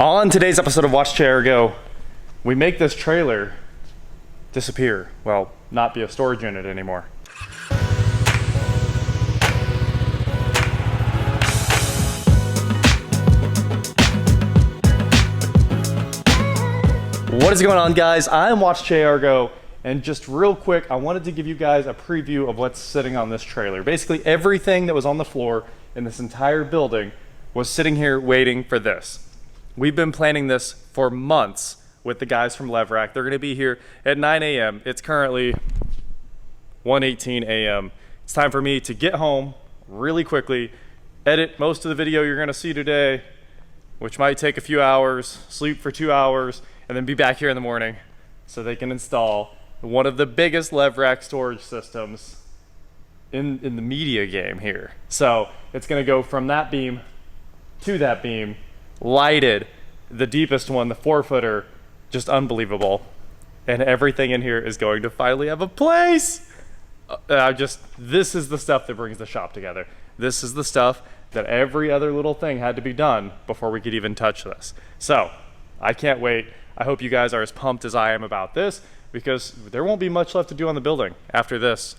On today's episode of WatchJRGo, we make this trailer disappear. Well, not be a storage unit anymore. What is going on, guys? I'm WatchJRGo, and just real quick, I wanted to give you guys a preview of what's sitting on this trailer. Basically, everything that was on the floor in this entire building was sitting here waiting for this. We've been planning this for months with the guys from Levrack. They're gonna be here at 9 a.m. It's currently 1:18 a.m. It's time for me to get home really quickly, edit most of the video you're gonna see today, which might take a few hours, sleep for 2 hours, and then be back here in the morning so they can install one of the biggest Levrack storage systems in the media game here. So it's gonna go from that beam to that beam, lighted, the deepest one, the 4-footer, just unbelievable. And everything in here is going to finally have a place. This is the stuff that brings the shop together. This is the stuff that every other little thing had to be done before we could even touch this. So I can't wait. I hope you guys are as pumped as I am about this, because there won't be much left to do on the building after this,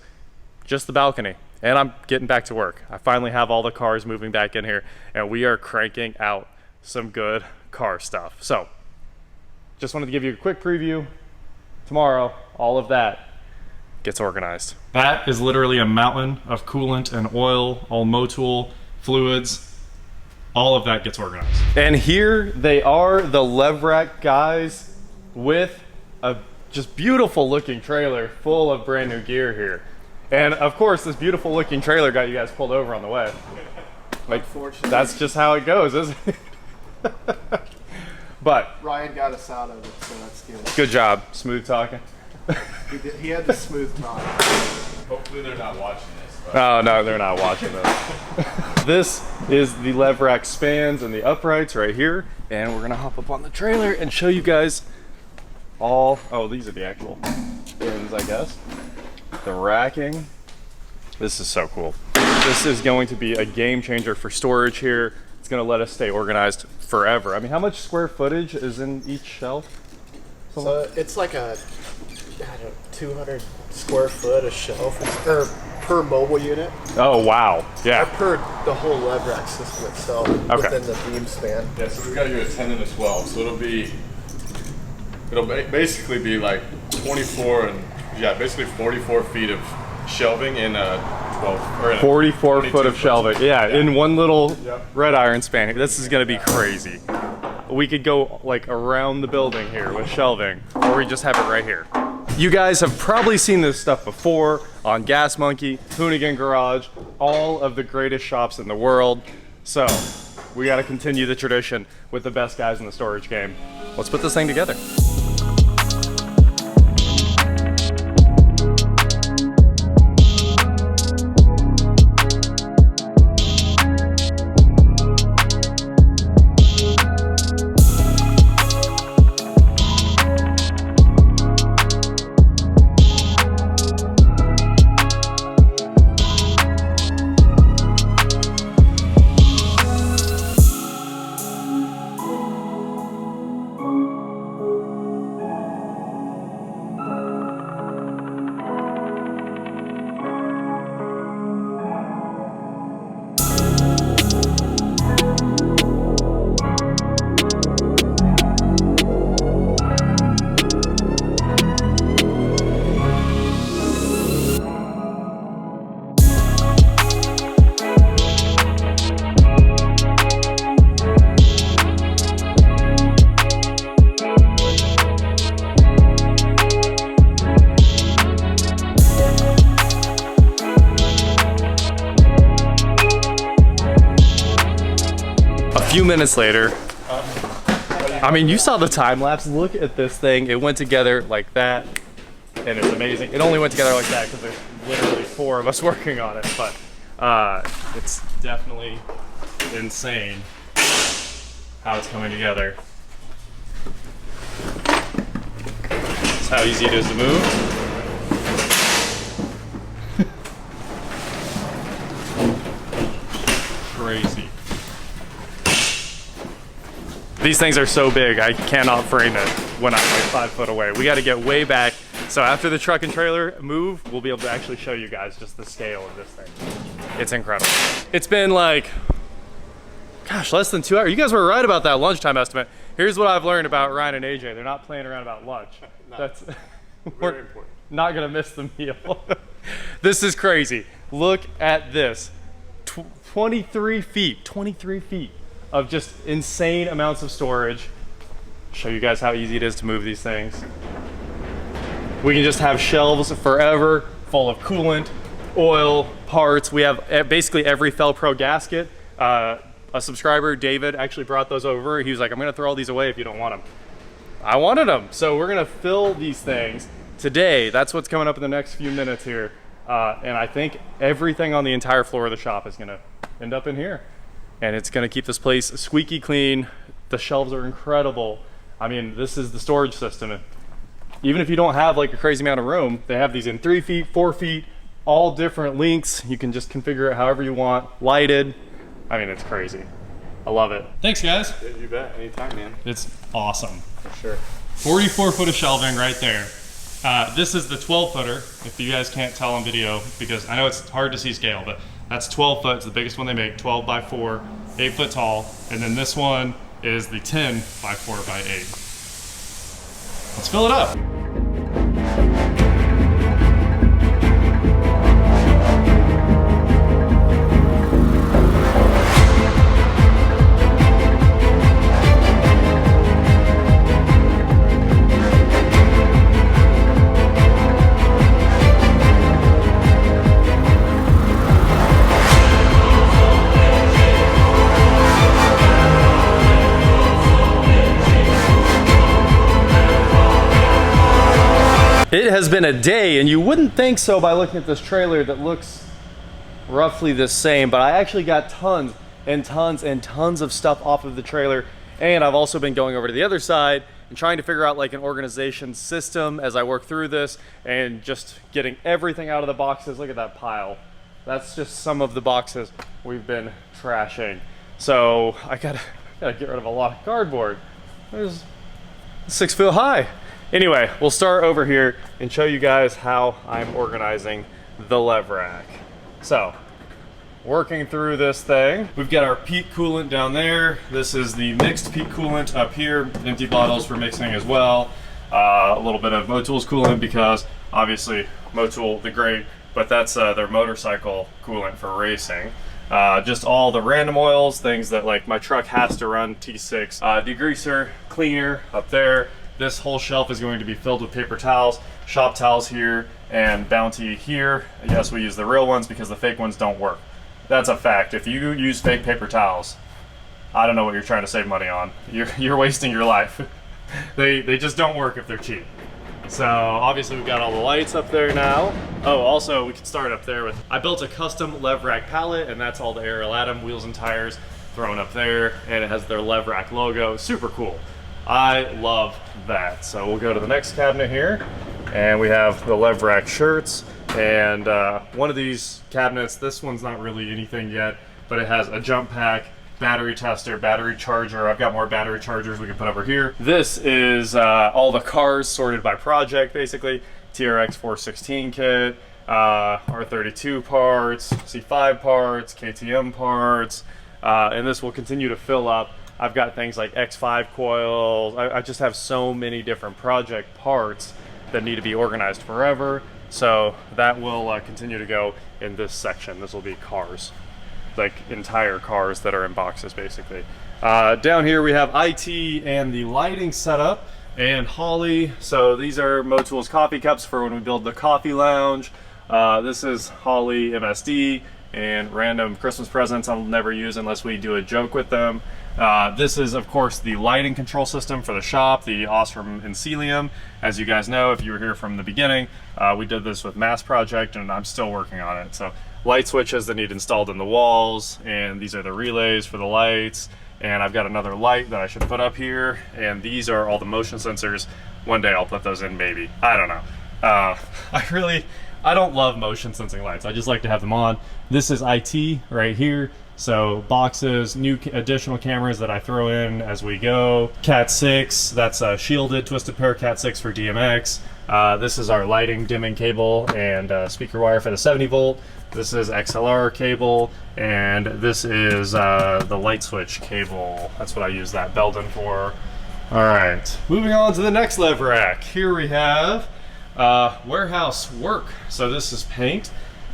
just the balcony. And I'm getting back to work. I finally have all the cars moving back in here, and we are cranking out some good car stuff. So just wanted to give you a quick preview. Tomorrow, all of that gets organized. That is literally a mountain of coolant and oil, all Motul fluids. All of that gets organized. And here they are, the Levrack guys, with a just beautiful looking trailer full of brand new gear here. And of course, this beautiful looking trailer got you guys pulled over on the way. Like, that's just how it goes, isn't it? But Ryan got us out of it, so that's good. Good job, smooth talking. He had the smooth talk. Hopefully they're not watching this. But. Oh no, they're not watching this. This is the Levrack spans and the uprights right here, and we're gonna hop up on the trailer and show you guys all. Oh, these are the actual pins, I guess. The racking. This is so cool. This is going to be a game changer for storage here. It's gonna let us stay organized forever. I mean, how much square footage is in each shelf? So it's like a 200 square foot a shelf, or per mobile unit. Oh wow, yeah. Or per the whole Levrack system itself, within the beam span. Yeah, so we've got you a 10 and a 12, so it'll basically be like 24 and basically 44 feet of shelving in a 12 or in a 44 foot of shelving. Yeah, in one little Yep. red iron span. This is gonna be crazy. We could go like around the building here with shelving, or we just have it right here. You guys have probably seen this stuff before on Gas Monkey, Hoonigan Garage, all of the greatest shops in the world. So we gotta continue the tradition with the best guys in the storage game. Let's put this thing together. A few minutes later, I mean, you saw the time lapse. Look at this thing. It went together like that, and it's amazing. It only went together like that because there's literally 4 of us working on it, but it's definitely insane how it's coming together. That's how easy it is to move. Crazy. These things are so big, I cannot frame it when I'm like 5 foot away. We got to get way back. So after the truck and trailer move, we'll be able to actually show you guys just the scale of this thing. It's incredible. It's been like, gosh, less than 2 hours. You guys were right about that lunchtime estimate. Here's what I've learned about Ryan and AJ. They're not playing around about lunch. No, That's very important. Not gonna miss the meal. This is crazy. Look at this. 23 feet of just insane amounts of storage. Show you guys how easy it is to move these things. We can just have shelves forever full of coolant, oil, parts. We have basically every Fel-Pro gasket. A subscriber, David, actually brought those over. He was like, I'm gonna throw all these away if you don't want them. I wanted them. So we're gonna fill these things today. That's what's coming up in the next few minutes here. And I think everything on the entire floor of the shop is gonna end up in here. And it's gonna keep this place squeaky clean. The shelves are incredible. I mean, this is the storage system. Even if you don't have like a crazy amount of room, they have these in 3 feet, 4 feet, all different lengths. You can just configure it however you want, lighted. I mean, it's crazy. I love it. Thanks, guys. Yeah, you bet. Anytime, man. It's awesome. For sure. 44 foot of shelving right there. This is the 12 footer, if you guys can't tell on video, because I know it's hard to see scale, but that's 12 foot. It's the biggest one they make, 12 by 4, 8 foot tall. And then this one is the 10 by 4 by 8. Let's fill it up. It has been a day, and you wouldn't think so by looking at this trailer that looks roughly the same, but I actually got tons and tons and tons of stuff off of the trailer. And I've also been going over to the other side and trying to figure out like an organization system as I work through this and just getting everything out of the boxes. Look at that pile. That's just some of the boxes we've been trashing. So I gotta get rid of a lot of cardboard. There's 6 foot high. Anyway, we'll start over here and show you guys how I'm organizing the Levrack. So, working through this thing, we've got our peak coolant down there. This is the mixed peak coolant up here, empty bottles for mixing as well. A little bit of Motool's coolant because obviously Motool, the great, but that's their motorcycle coolant for racing. Just all the random oils, things that like my truck has to run, T6. Degreaser, cleaner up there. This whole shelf is going to be filled with paper towels, shop towels here, and Bounty here. Yes, we use the real ones because the fake ones don't work. That's a fact. If you use fake paper towels, I don't know what you're trying to save money on. You're wasting your life. They just don't work if they're cheap. So obviously we've got all the lights up there now. Oh, also we can start up there with, I built a custom Levrack pallet, and that's all the Ariel Atom wheels and tires thrown up there, and it has their Levrack logo. Super cool. I love that. So we'll go to the next cabinet here, and we have the Levrack shirts, and one of these cabinets, this one's not really anything yet, but it has a jump pack, battery tester, battery charger. I've got more battery chargers we can put over here. This is all the cars sorted by project, basically. TRX 416 kit, R32 parts, C5 parts, KTM parts, and this will continue to fill up. I've got things like X5 coils. I just have so many different project parts that need to be organized forever. So that will continue to go in this section. This will be cars, like entire cars that are in boxes basically. Down here we have IT and the lighting setup and Holly. So these are Motool's coffee cups for when we build the coffee lounge. This is Holly MSD and random Christmas presents I'll never use unless we do a joke with them. This is, of course, the lighting control system for the shop, the Osram Encelium. As you guys know, if you were here from the beginning, we did this with Mass Project, and I'm still working on it. So light switches that need installed in the walls, and these are the relays for the lights. And I've got another light that I should put up here, and these are all the motion sensors. One day I'll put those in, maybe. I don't know. I don't love motion sensing lights. I just like to have them on. This is IT right here. So boxes, additional cameras that I throw in as we go. Cat 6, that's a shielded twisted pair Cat 6 for DMX. This is our lighting dimming cable and speaker wire for the 70 volt. This is XLR cable, and this is the light switch cable. That's what I use that Belden for. All right, moving on to the next Levrack. Here we have warehouse work. So this is paint.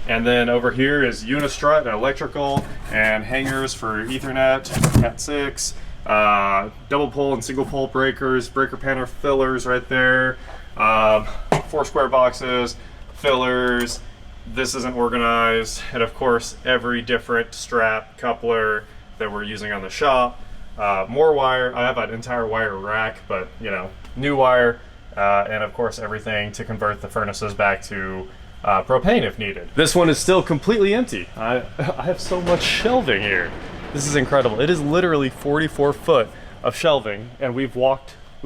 And then over here is Unistrut and electrical and hangers for Ethernet, Cat 6, double pole and single pole breakers, breaker panel fillers right there, 4 square boxes, fillers. This isn't organized, and of course every different strap coupler that we're using on the shop. More wire. I have an entire wire rack, but you know, new wire, and of course everything to convert the furnaces back to propane if needed. This one is still completely empty. I have so much shelving here. This is incredible. It is literally 44 foot of shelving, and we've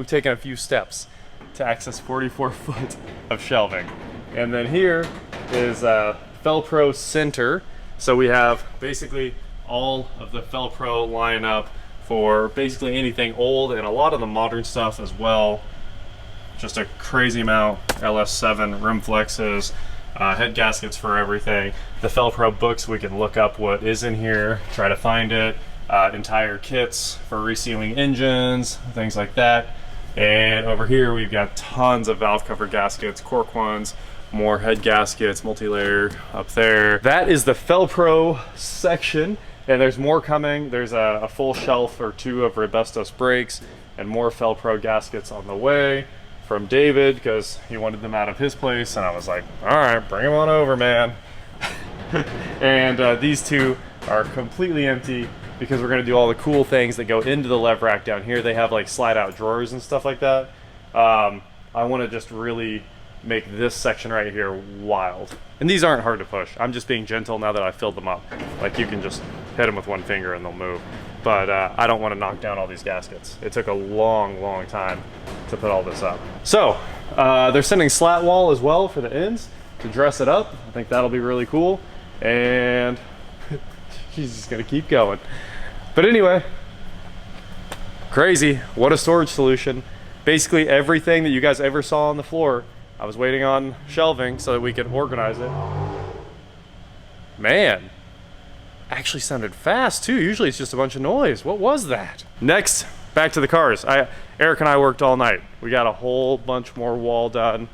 taken a few steps to access 44 foot of shelving. And then here is a Felpro center. So we have basically all of the Felpro lineup for basically anything old and a lot of the modern stuff as well. Just a crazy amount. LS7 rim flexes, head gaskets for everything. The Felpro books, we can look up what is in here, try to find it. Entire kits for resealing engines, things like that. And over here we've got tons of valve cover gaskets, cork ones, more head gaskets, multi-layer up there. That is the Felpro section, and there's more coming. There's a full shelf or 2 of Robustos brakes and more Felpro gaskets on the way from David, because he wanted them out of his place, and I was like, all right, bring them on over, man. And these 2 are completely empty because we're gonna do all the cool things that go into the Levrack down here. They have like slide out drawers and stuff like that. I wanna just really make this section right here wild. And these aren't hard to push. I'm just being gentle now that I filled them up. Like you can just hit them with one finger and they'll move. But I don't want to knock down all these gaskets. It took a long time to put all this up. So they're sending slat wall as well for the ends to dress it up. I think that'll be really cool. And she's just gonna keep going. But anyway, crazy. What a storage solution. Basically everything that you guys ever saw on the floor, I was waiting on shelving so that we could organize it. Man. Actually sounded fast too. Usually it's just a bunch of noise. What was that? Next, back to the cars. Eric and I worked all night. We got a whole bunch more wall done.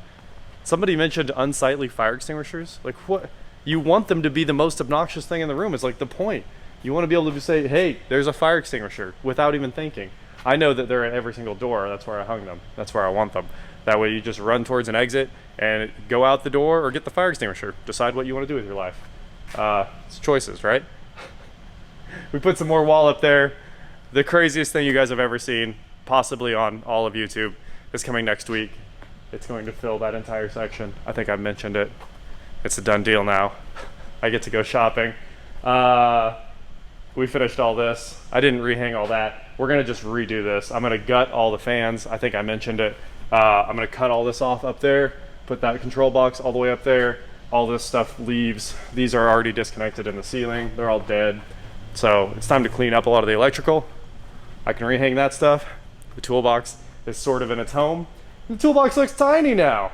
Somebody mentioned unsightly fire extinguishers. Like what? You want them to be the most obnoxious thing in the room. It's like the point. You want to be able to say, hey, there's a fire extinguisher without even thinking. I know that they're at every single door. That's where I hung them. That's where I want them. That way you just run towards an exit and go out the door or get the fire extinguisher. Decide what you want to do with your life. It's choices, right? We put some more wall up there. The craziest thing you guys have ever seen, possibly on all of YouTube, is coming next week. It's going to fill that entire section. I think I've mentioned it. It's a done deal now. I get to go shopping. We finished all this. I didn't rehang all that. We're gonna just redo this. I'm gonna gut all the fans. I think I mentioned it. I'm gonna cut all this off up there, put that control box all the way up there. All this stuff leaves. These are already disconnected in the ceiling. They're all dead. So it's time to clean up a lot of the electrical. I can rehang that stuff. The toolbox is sort of in its home. The toolbox looks tiny now.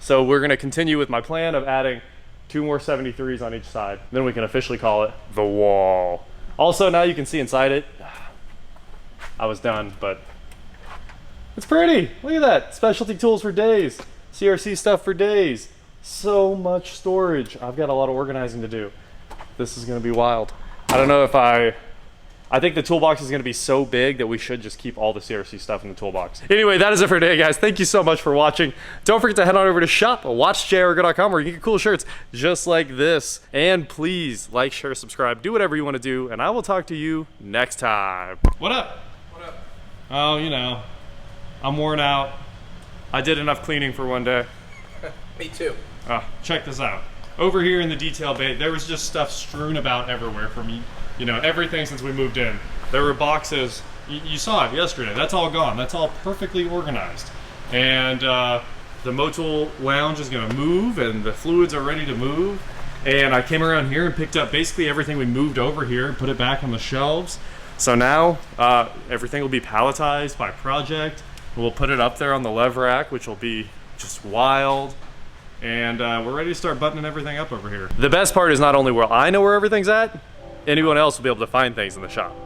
So we're gonna continue with my plan of adding 2 more 73s on each side. Then we can officially call it the wall. Also, now you can see inside it. I was done, but it's pretty. Look at that. Specialty tools for days. CRC stuff for days. So much storage. I've got a lot of organizing to do. This is gonna be wild. I don't know if I think the toolbox is gonna be so big that we should just keep all the CRC stuff in the toolbox. Anyway, that is it for today, guys. Thank you so much for watching. Don't forget to head on over to shop.WatchJRGo.com where you can get cool shirts just like this. And please like, share, subscribe, do whatever you wanna do, and I will talk to you next time. What up? What up? Oh, you know, I'm worn out. I did enough cleaning for one day. Me too. Check this out. Over here in the detail bay, there was just stuff strewn about everywhere from me. You know, everything since we moved in. There were boxes, you saw it yesterday, that's all gone. That's all perfectly organized. And the Motul lounge is gonna move and the fluids are ready to move. And I came around here and picked up basically everything we moved over here and put it back on the shelves. So now everything will be palletized by project. We'll put it up there on the Levrack, which will be just wild. And we're ready to start buttoning everything up over here. The best part is not only where I know where everything's at, anyone else will be able to find things in the shop.